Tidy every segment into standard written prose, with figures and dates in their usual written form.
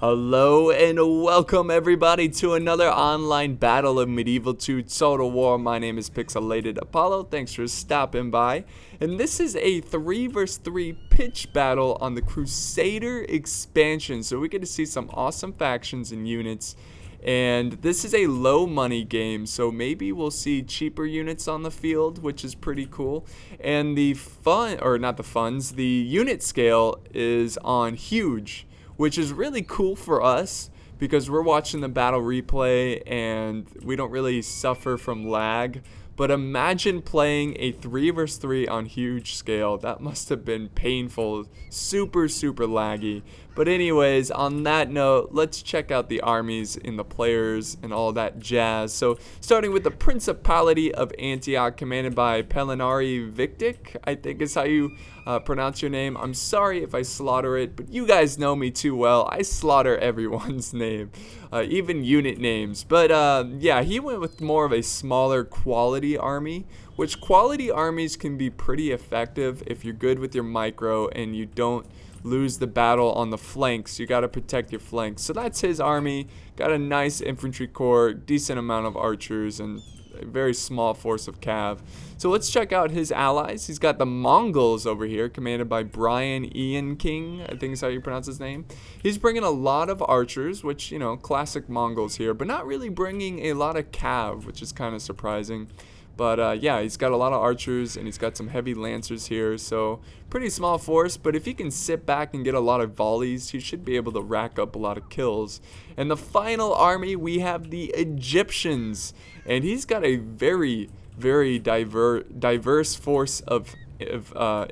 Hello and welcome everybody to another online battle of Medieval 2 Total War. My name is Pixelated Apollo. Thanks for stopping by. And this is a 3 vs 3 pitch battle on the Crusader expansion. So we get to see some awesome factions and units. And this is a low money game, so maybe we'll see cheaper units on the field, which is pretty cool. And the the unit scale is on huge, which is really cool for us because we're watching the battle replay and we don't really suffer from lag. But imagine playing a 3 vs 3 on huge scale. That must have been painful, super laggy. But anyways, on that note, let's check out the armies and the players and all that jazz. So starting with the Principality of Antioch, commanded by Pelinari Victic, I think is how you pronounce your name. I'm sorry if I slaughter it, but you guys know me too well. I slaughter everyone's name, even unit names. But yeah, he went with more of a smaller quality army, which quality armies can be pretty effective if you're good with your micro and you don't lose the battle on the flanks. You got to protect your flanks. So that's his army. Got a nice infantry corps, decent amount of archers, and a very small force of cav. So let's check out his allies. He's got the Mongols over here, commanded by Brian Ian King, I think is how you pronounce his name. He's bringing a lot of archers, which, you know, classic Mongols here, but not really bringing a lot of cav, which is kind of surprising. But yeah, he's got a lot of archers and he's got some heavy lancers here, so pretty small force. But if he can sit back and get a lot of volleys, he should be able to rack up a lot of kills. And the final army, we have the Egyptians, and he's got a very diverse force of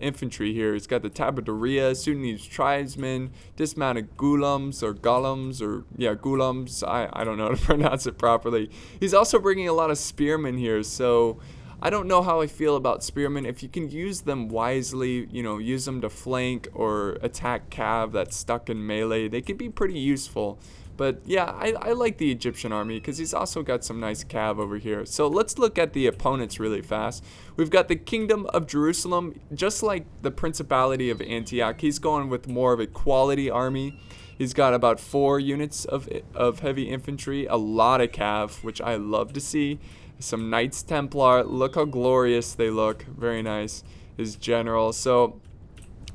infantry here. He's got the Tabadoria, Sudanese tribesmen, dismounted gulams or gulams. I don't know how to pronounce it properly. He's also bringing a lot of spearmen here, so I don't know how I feel about spearmen. If you can use them wisely, you know, use them to flank or attack cav that's stuck in melee, they can be pretty useful. But yeah, I like the Egyptian army because he's also got some nice cav over here. So let's look at the opponents really fast. We've got the Kingdom of Jerusalem. Just like the Principality of Antioch, he's going with more of a quality army. He's got about 4 units of heavy infantry, a lot of cav, which I love to see. Some Knights Templar. Look how glorious they look. Very nice. His general. So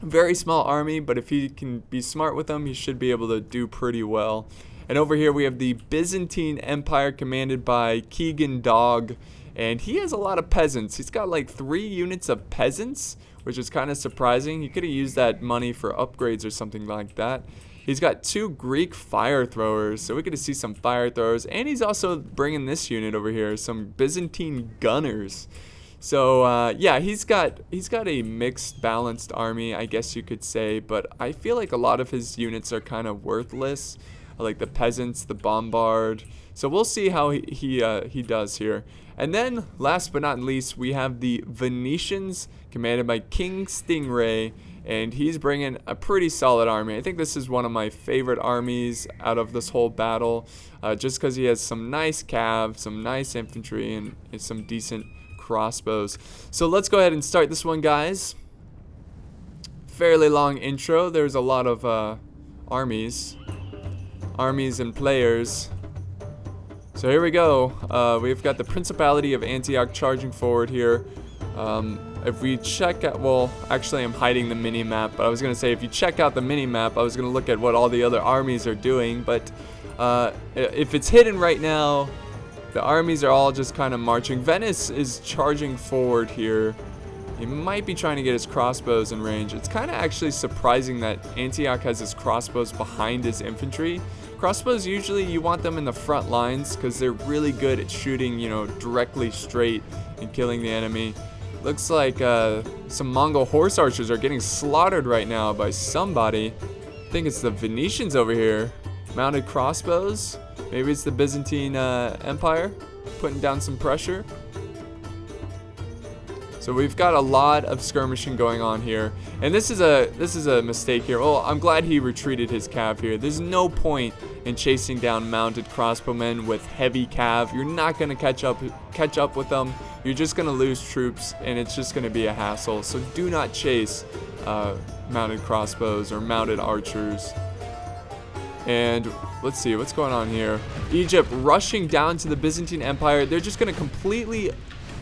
very small army, but if he can be smart with them, he should be able to do pretty well. And over here we have the Byzantine Empire, commanded by Keegan Dog, and he has a lot of peasants. He's got like 3 units of peasants, which is kind of surprising. He could have used that money for upgrades or something like that. He's got 2 Greek fire throwers, so we get to see some fire throwers, and he's also bringing this unit over here, some Byzantine gunners. So yeah, he's got a mixed, balanced army, I guess you could say, but I feel like a lot of his units are kind of worthless, like the peasants, the bombard. So we'll see how he does here. And then, last but not least, we have the Venetians, commanded by King Stingray, and he's bringing a pretty solid army. I think this is one of my favorite armies out of this whole battle, just because he has some nice cav, some nice infantry, and some decent crossbows. So let's go ahead and start this one, guys. Fairly long intro. There's a lot of armies and players. So here we go. We've got the Principality of Antioch charging forward here. If we check out, well, actually I'm hiding the mini-map, but I was going to say if you check out the mini-map, I was going to look at what all the other armies are doing, but if it's hidden right now, the armies are all just kind of marching. Venice is charging forward here. He might be trying to get his crossbows in range. It's kind of actually surprising that Antioch has his crossbows behind his infantry. Crossbows, usually you want them in the front lines because they're really good at shooting, you know, directly straight and killing the enemy. Looks like some Mongol horse archers are getting slaughtered right now by somebody. I think it's the Venetians over here. Mounted crossbows. Maybe it's the Byzantine Empire putting down some pressure. So we've got a lot of skirmishing going on here, and this is a mistake here. Well, I'm glad he retreated his cav here. There's no point in chasing down mounted crossbowmen with heavy cav. You're not going to catch up with them. You're just going to lose troops, and it's just going to be a hassle. So do not chase mounted crossbows or mounted archers. And let's see what's going on here. Egypt rushing down to the Byzantine Empire. They're just going to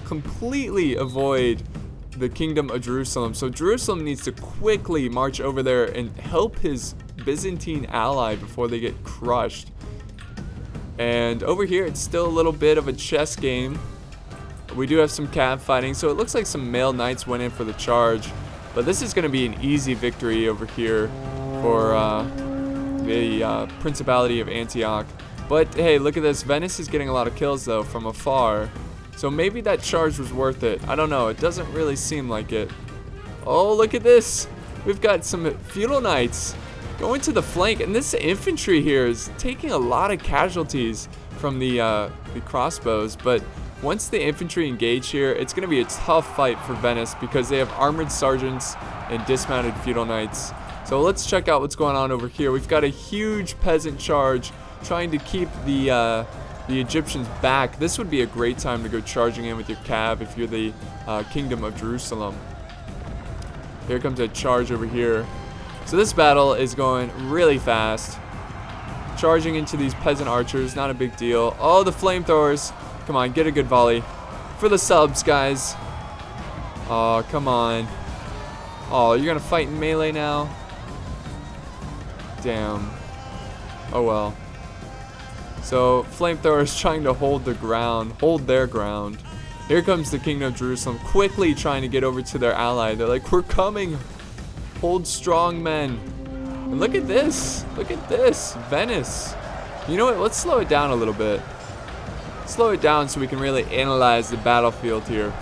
completely avoid the Kingdom of Jerusalem. So Jerusalem needs to quickly march over there and help his Byzantine ally before they get crushed. And over here, it's still a little bit of a chess game. We do have some cav fighting, so it looks like some male knights went in for the charge. But this is going to be an easy victory over here for the Principality of Antioch. But hey, look at this. Venice is getting a lot of kills though from afar. So maybe that charge was worth it. I don't know. It doesn't really seem like it. Oh, look at this. We've got some feudal knights going to the flank, and this infantry here is taking a lot of casualties from the crossbows. But once the infantry engage here, it's going to be a tough fight for Venice because they have armored sergeants and dismounted feudal knights. So let's check out what's going on over here. We've got a huge peasant charge trying to keep the Egyptians back. This would be a great time to go charging in with your cav if you're the Kingdom of Jerusalem. Here comes a charge over here. So this battle is going really fast. Charging into these peasant archers, not a big deal. Oh, the flamethrowers. Come on, get a good volley. For the subs, guys. Oh, come on. Oh, you're going to fight in melee now? Damn. Oh well. So flamethrowers trying to hold their ground. Here comes the Kingdom of Jerusalem, quickly trying to get over to their ally. They're like, we're coming. Hold strong, men. And look at this. Look at this. Venice. You know what? Let's slow it down a little bit. Slow it down so we can really analyze the battlefield here.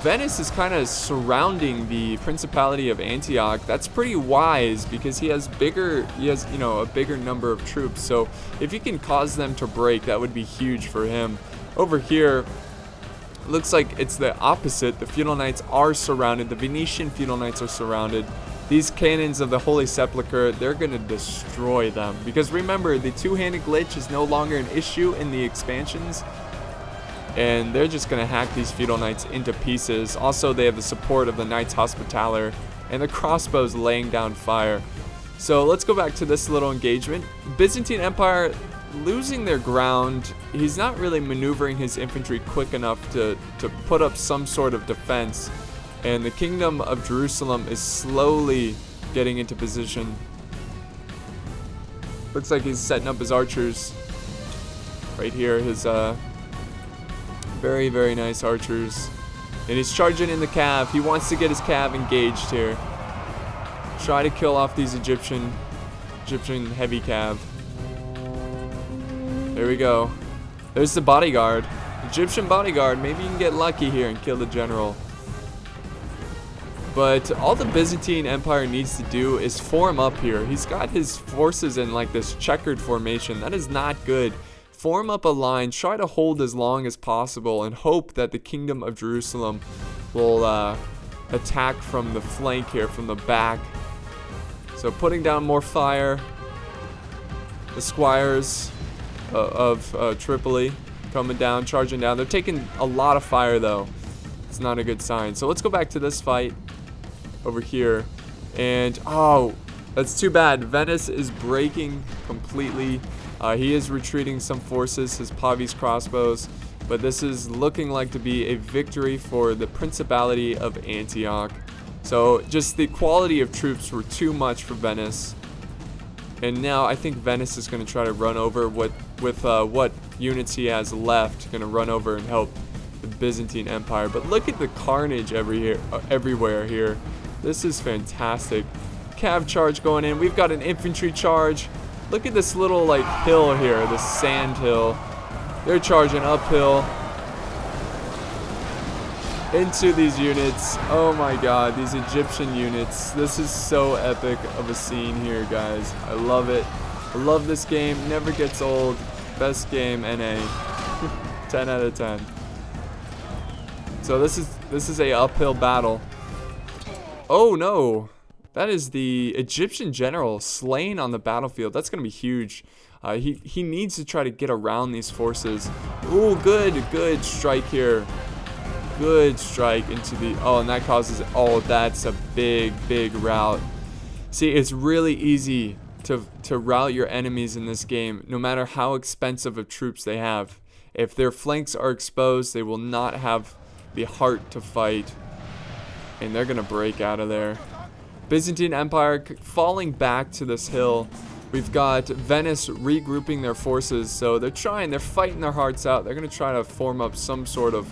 Venice is kind of surrounding the Principality of Antioch. That's pretty wise because he has a bigger number of troops. So if he can cause them to break, that would be huge for him. Over here, looks like it's the opposite. The feudal knights are surrounded. The Venetian feudal knights are surrounded. These cannons of the Holy Sepulchre, they're going to destroy them. Because remember, the two-handed glitch is no longer an issue in the expansions. And they're just going to hack these feudal knights into pieces. Also, they have the support of the Knights Hospitaller and the crossbows laying down fire. So let's go back to this little engagement. Byzantine Empire losing their ground. He's not really maneuvering his infantry quick enough to put up some sort of defense. And the Kingdom of Jerusalem is slowly getting into position. Looks like he's setting up his archers right here. His very, very nice archers. And he's charging in the cav. He wants to get his cav engaged here. Try to kill off these Egyptian heavy cav. There we go. There's the bodyguard. Egyptian bodyguard. Maybe you can get lucky here and kill the general. But all the Byzantine Empire needs to do is form up here. He's got his forces in like this checkered formation. That is not good. Form up a line, try to hold as long as possible, and hope that the Kingdom of Jerusalem will attack from the flank here, from the back. So putting down more fire. The squires of Tripoli coming down, charging down. They're taking a lot of fire though. It's not a good sign. So let's go back to this fight over here. And oh, that's too bad. Venice is breaking completely. He is retreating some forces, his Pavi's crossbows, but this is looking like to be a victory for the Principality of Antioch. So just the quality of troops were too much for Venice. And now I think Venice is going to try to run over with what units he has left, going to run over and help the Byzantine Empire. But look at the carnage everywhere here. This is fantastic. Cav charge going in. We've got an infantry charge. Look at this little like hill here, this sand hill. They're charging uphill into these units. Oh my god, these Egyptian units. This is so epic of a scene here, guys. I love it. I love this game. Never gets old. Best game, NA. 10 out of 10. So this is a uphill battle. Oh no. That is the Egyptian general slain on the battlefield. That's going to be huge. He needs to try to get around these forces. Ooh, good strike here. Good strike into the... Oh, and that causes... Oh, that's a big rout. See, it's really easy to rout your enemies in this game, no matter how expensive of troops they have. If their flanks are exposed, they will not have the heart to fight, and they're gonna break out of there. Byzantine Empire falling back to this hill. We've got Venice regrouping their forces, so they're fighting their hearts out. They're gonna try to form up some sort of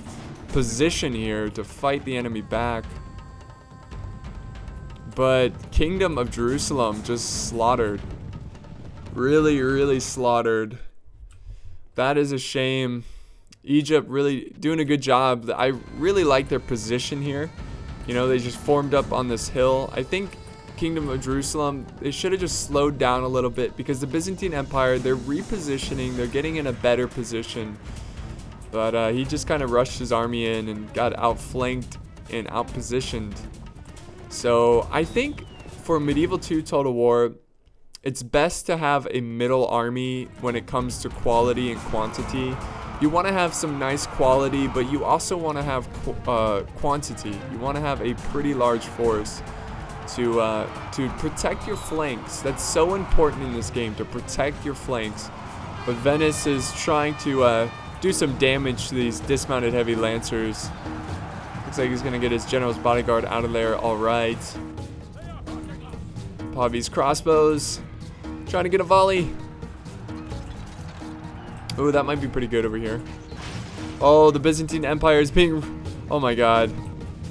position here to fight the enemy back. But Kingdom of Jerusalem just slaughtered. Really, really slaughtered. That is a shame. Egypt really doing a good job. I really like their position here. You know, they just formed up on this hill. I think Kingdom of Jerusalem, they should have just slowed down a little bit, because the Byzantine Empire, they're repositioning. They're getting in a better position. But he just kind of rushed his army in and got outflanked and outpositioned. So I think for Medieval 2 Total War, it's best to have a middle army when it comes to quality and quantity. You want to have some nice quality, but you also want to have quantity. You want to have a pretty large force to protect your flanks. That's so important in this game, to protect your flanks. But Venice is trying to do some damage to these dismounted heavy lancers. Looks like he's going to get his general's bodyguard out of there. All right. Pavi's crossbows. Trying to get a volley. Ooh, that might be pretty good over here. Oh, the Byzantine Empire is being... Oh my god.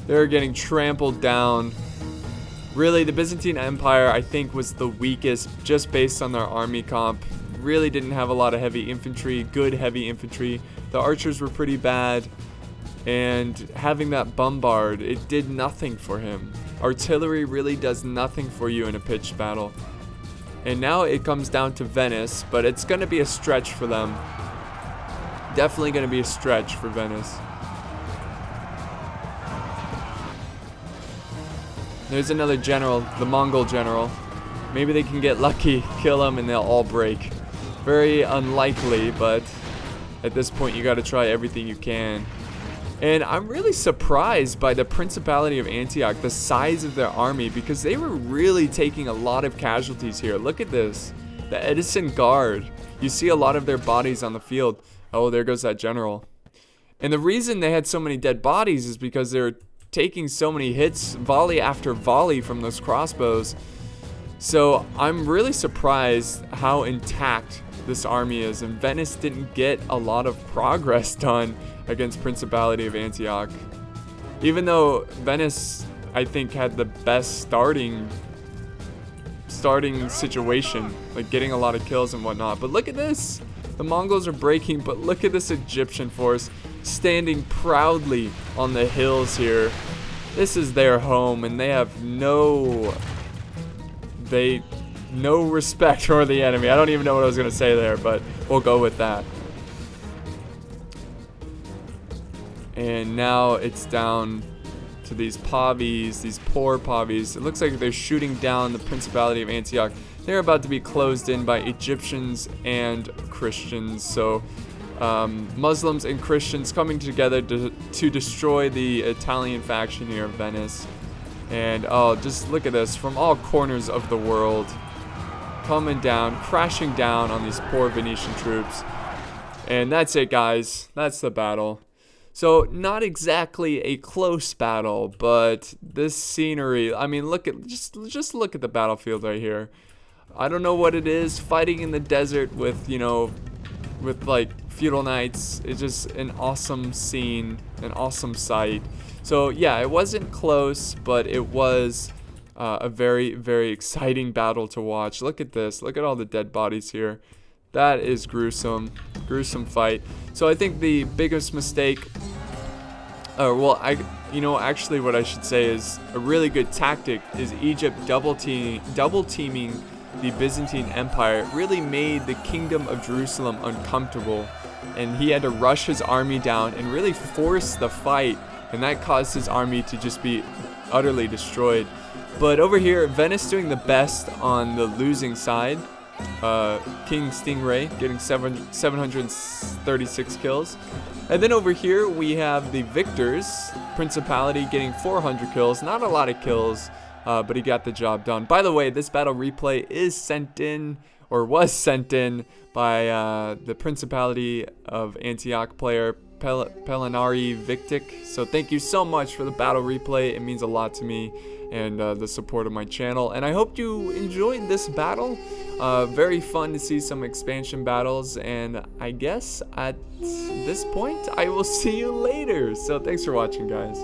They're getting trampled down. Really, the Byzantine Empire, I think, was the weakest just based on their army comp. Really didn't have a lot of heavy infantry, good heavy infantry. The archers were pretty bad. And having that bombard, it did nothing for him. Artillery really does nothing for you in a pitched battle. And now it comes down to Venice, but it's going to be a stretch for them. Definitely going to be a stretch for Venice. There's another general, the Mongol general. Maybe they can get lucky, kill him, and they'll all break. Very unlikely, but at this point you got to try everything you can. And I'm really surprised by the Principality of Antioch, the size of their army, because they were really taking a lot of casualties here. Look at this. The Edison Guard. You see a lot of their bodies on the field. Oh, there goes that general. And the reason they had so many dead bodies is because they were taking so many hits, volley after volley, from those crossbows. So I'm really surprised how intact this army is, and Venice didn't get a lot of progress done against Principality of Antioch. Even though Venice, I think, had the best starting situation, like getting a lot of kills and whatnot. But look at this. The Mongols are breaking, but look at this Egyptian force standing proudly on the hills here. This is their home, and they have no respect for the enemy. I don't even know what I was going to say there, but we'll go with that. And now it's down to these Pavis, these poor Pavis. It looks like they're shooting down the Principality of Antioch. They're about to be closed in by Egyptians and Christians. So Muslims and Christians coming together to destroy the Italian faction here of Venice. And oh, just look at this, from all corners of the world, coming down, crashing down on these poor Venetian troops. And that's it, guys. That's the battle. So not exactly a close battle, but this scenery, I mean, look at just look at the battlefield right here. I don't know what it is, fighting in the desert with, you know, with like feudal knights. It's just an awesome scene, an awesome sight. So yeah, it wasn't close, but it was a very, very exciting battle to watch. Look at this. Look at all the dead bodies here. That is gruesome. Gruesome fight. So I think the biggest mistake, actually what I should say is a really good tactic is Egypt double teaming the Byzantine Empire. It really made the Kingdom of Jerusalem uncomfortable, and he had to rush his army down and really force the fight, and that caused his army to just be utterly destroyed. But over here, Venice doing the best on the losing side. King Stingray getting 736 kills. And then over here we have the victors, Principality, getting 400 kills. Not a lot of kills. but he got the job done. By the way, this battle replay is sent in, or was sent in, by the Principality of Antioch player Pelinari Victic. So thank you so much for the battle replay. It means a lot to me and the support of my channel. And I hope you enjoyed this battle. Very fun to see some expansion battles. And I guess at this point, I will see you later. So thanks for watching, guys.